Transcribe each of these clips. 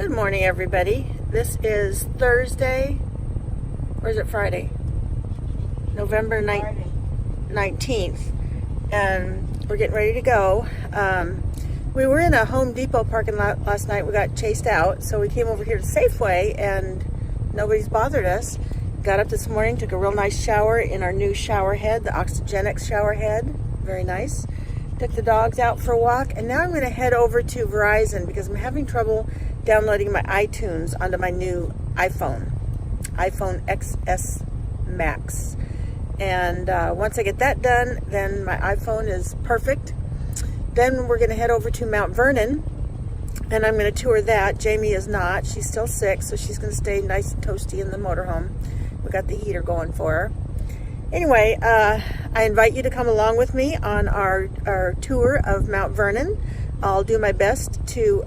Good morning, everybody. This is Thursday, or is it Friday? November 19th, and we're getting ready to go. We were in a Home Depot parking lot last night. We got chased out, so we came over here to Safeway, and nobody's bothered us. Got up this morning, took a real nice shower in our new shower head, the Oxygenics shower head. Very nice. Took the dogs out for a walk, and now I'm going to head over to Verizon because I'm having trouble downloading my iTunes onto my new iPhone XS Max. And once I get that done, then my iPhone is perfect. Then we're going to head over to Mount Vernon, and I'm going to tour that. Jamie is not. She's still sick, so she's going to stay nice and toasty in the motorhome. We got the heater going for her. Anyway, I invite you to come along with me on our tour of Mount Vernon. I'll do my best to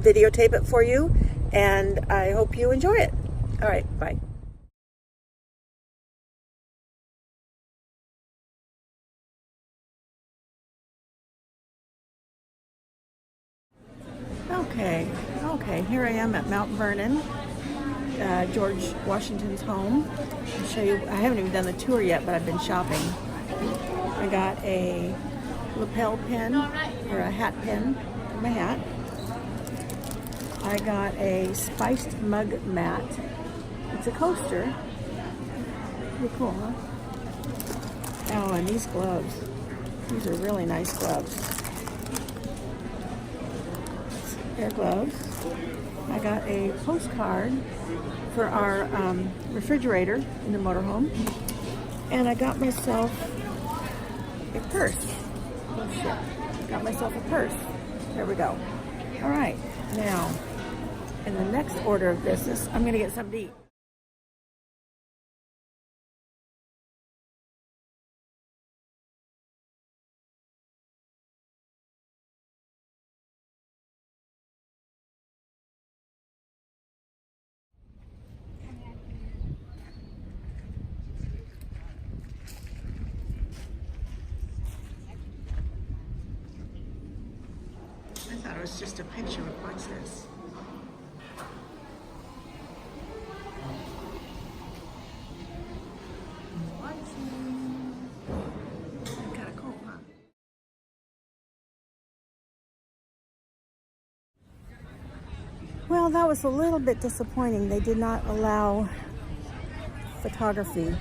videotape it for you, and I hope you enjoy it. All right, bye. Okay, here I am at Mount Vernon, George Washington's home. I'll show you. I haven't even done the tour yet, but I've been shopping. I got a lapel pin, or a hat pin for my hat. I got a spiced mug mat. It's a coaster. Pretty cool, huh? Oh, and these gloves. These are really nice gloves. Pair of gloves. I got a postcard for our refrigerator in the motorhome. And I got myself a purse. Oh shit. Got myself a purse. There we go. All right. Now, in the next order of business, I'm going to get something to eat. I thought it was just a picture, but watch this. Kind of cool, huh? Well, that was a little bit disappointing. They did not allow photography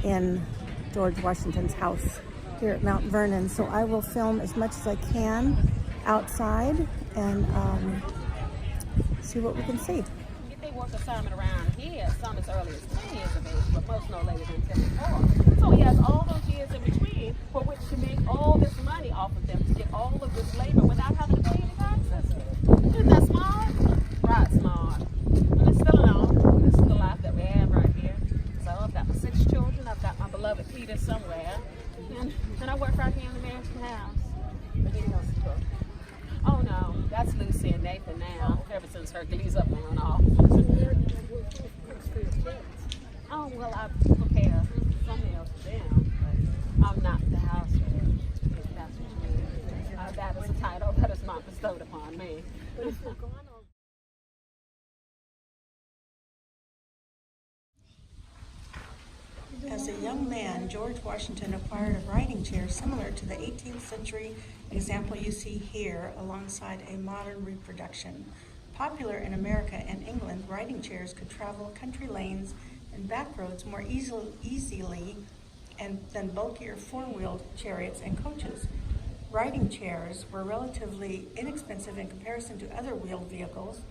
in George Washington's house here at Mount Vernon, so I will film as much as I can outside and see what we can see. Get their work assignment around here, some as early as 10 years of age, but most no later than 10 So he has all those years in between for which to make all this money off of them, to get all of this labor without having to pay any taxes. Isn't that smart? Right, smart. And it's still on. This is the life that we have right here. So I've got my 6 children. I've got my beloved Peter somewhere. And I work right here in the mansion house. But he knows the book. Oh no, that's Lucy and Nathan now, ever since Hercules up there and all. Oh, well, I prepare some meals for them, but I'm not the house head, if that's what you mean. That is a title that is not bestowed upon me. As a young man, George Washington acquired a writing chair similar to the 18th century example you see here alongside a modern reproduction. Popular in America and England, writing chairs could travel country lanes and back roads more easily than bulkier four-wheeled chariots and coaches. Writing chairs were relatively inexpensive in comparison to other wheeled vehicles,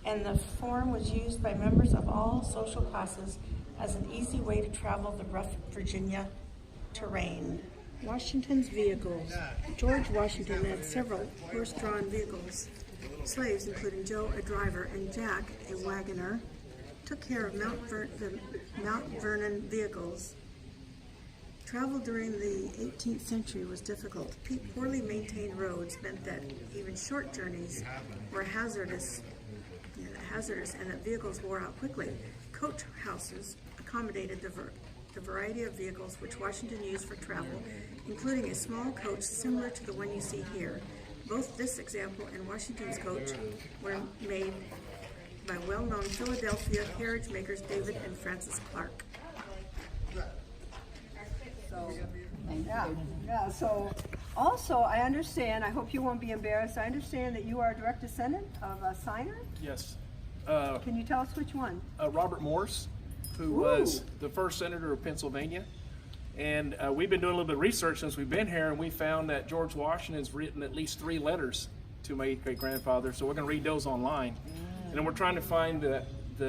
and the form was used by members of all social classes as an easy way to travel the rough Virginia terrain. Washington's vehicles. George Washington had several horse-drawn vehicles. Slaves, including Joe, a driver, and Jack, a wagoner, took care of the Mount Vernon vehicles. Travel during the 18th century was difficult. Poorly maintained roads meant that even short journeys were hazardous and that vehicles wore out quickly. Coach houses accommodated the variety of vehicles which Washington used for travel, including a small coach similar to the one you see here. Both this example and Washington's coach were made by well-known Philadelphia heritage makers David and Francis Clark. So, yeah. So, also, I understand. I hope you won't be embarrassed. I understand that you are a direct descendant of a signer. Yes. Can you tell us which one? Robert Morse, who was the first senator of Pennsylvania. And we've been doing a little bit of research since we've been here, and we found that George Washington's written at least 3 letters to my great-grandfather, so we're going to read those online. And then we're trying to find the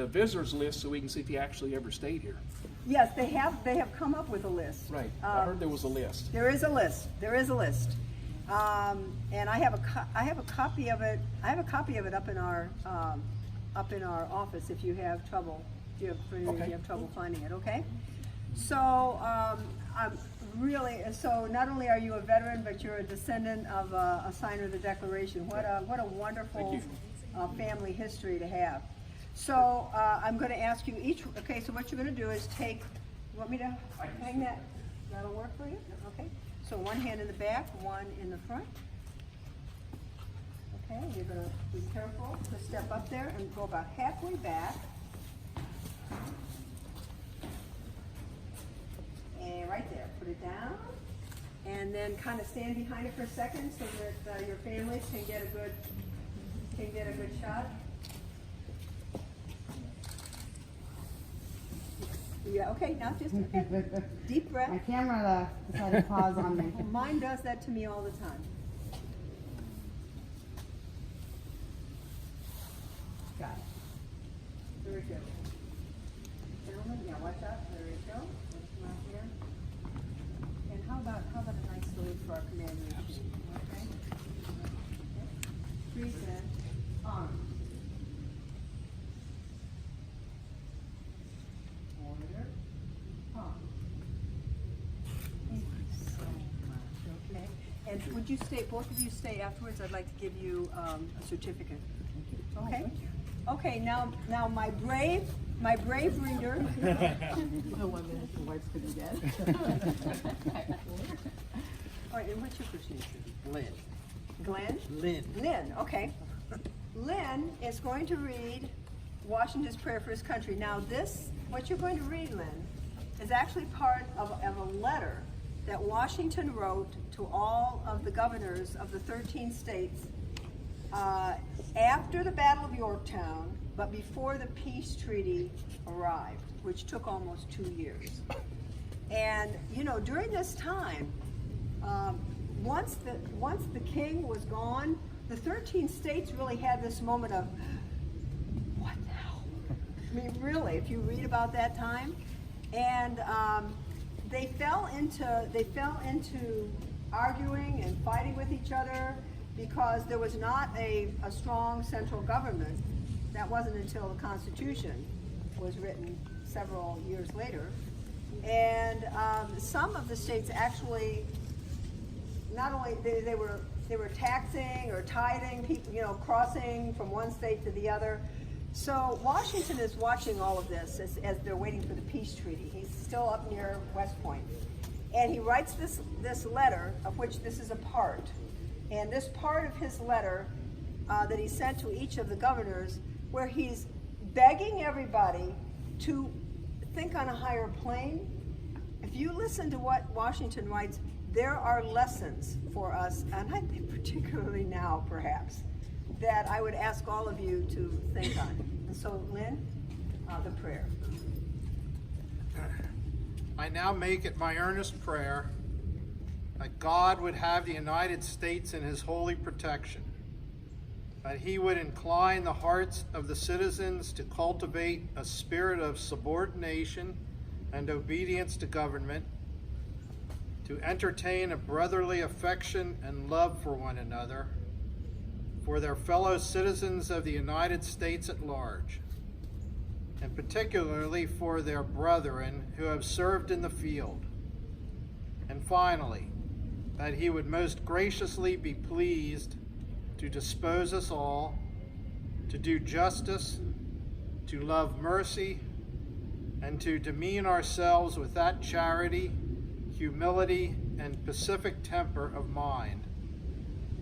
visitors list so we can see if he actually ever stayed here. Yes, they have come up with a list. Right. I heard there was a list. There is a list. There is a list. And I have a copy of it. I have a copy of it up in our office. If you have trouble, if you have trouble finding it, okay? So I'm really, so not only are you a veteran, but you're a descendant of a signer of the Declaration. What a wonderful family history to have. So I'm going to ask you each. Okay, so what you're going to do is take. You want me to hang that? That'll work for you. Okay. So one hand in the back, one in the front. Okay. You're going to be careful to step up there and go about halfway back. And right there, put it down, and then kind of stand behind it for a second so that your families can get a good shot. Yeah. Okay. Now just deep breath. My camera decided to pause on me. Well, mine does that to me all the time. Got it. Very good. Gentlemen, yeah, watch out. There we go. Come out here. And how about a nice salute for our commander in chief? Okay. Present arms. Order. Arms. Thank you so much. Okay. And would you stay? Both of you stay afterwards. I'd like to give you a certificate. Okay. Okay. Now my brave reader. Oh, 1 minute, the wife's gonna get. All right, and what's your first name? Lynn. Glenn? Lynn. Lynn, okay. Lynn is going to read Washington's Prayer for His Country. Now this, what you're going to read, Lynn, is actually part of a letter that Washington wrote to all of the governors of the 13 states after the Battle of Yorktown, but before the peace treaty arrived, which took almost 2 years. And you know, during this time, once the king was gone, the 13 states really had this moment of, what the hell? I mean, really, if you read about that time, and they fell into arguing and fighting with each other because there was not a strong central government. That wasn't until the Constitution was written several years later. And some of the states actually, not only they were taxing or tithing people, you know, crossing from one state to the other. So Washington is watching all of this as they're waiting for the peace treaty. He's still up near West Point, and he writes this letter, of which this is a part. And this part of his letter that he sent to each of the governors, where he's begging everybody to think on a higher plane. If you listen to what Washington writes, there are lessons for us, and I think particularly now, perhaps, that I would ask all of you to think on. And so, Lynn, the prayer. I now make it my earnest prayer that God would have the United States in his holy protection, that he would incline the hearts of the citizens to cultivate a spirit of subordination and obedience to government, to entertain a brotherly affection and love for one another, for their fellow citizens of the United States at large, and particularly for their brethren who have served in the field. And finally, that he would most graciously be pleased to dispose us all, to do justice, to love mercy, and to demean ourselves with that charity, humility, and pacific temper of mind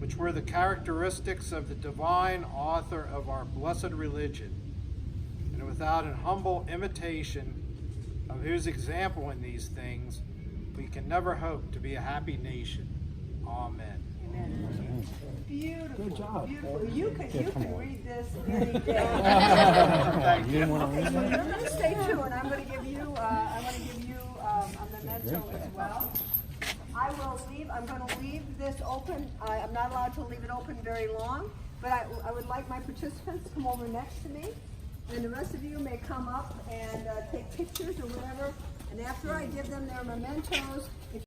which were the characteristics of the divine author of our blessed religion, and without an humble imitation of whose example in these things, we can never hope to be a happy nation. Amen. Amen. Beautiful. Good job. Beautiful. You can read this any day. Thank you. Okay, so you're going to stay too, and I'm going to give you a memento as well. I will leave. I'm going to leave this open. I'm not allowed to leave it open very long, but I would like my participants to come over next to me, and the rest of you may come up and take pictures or whatever. And after I give them their mementos, if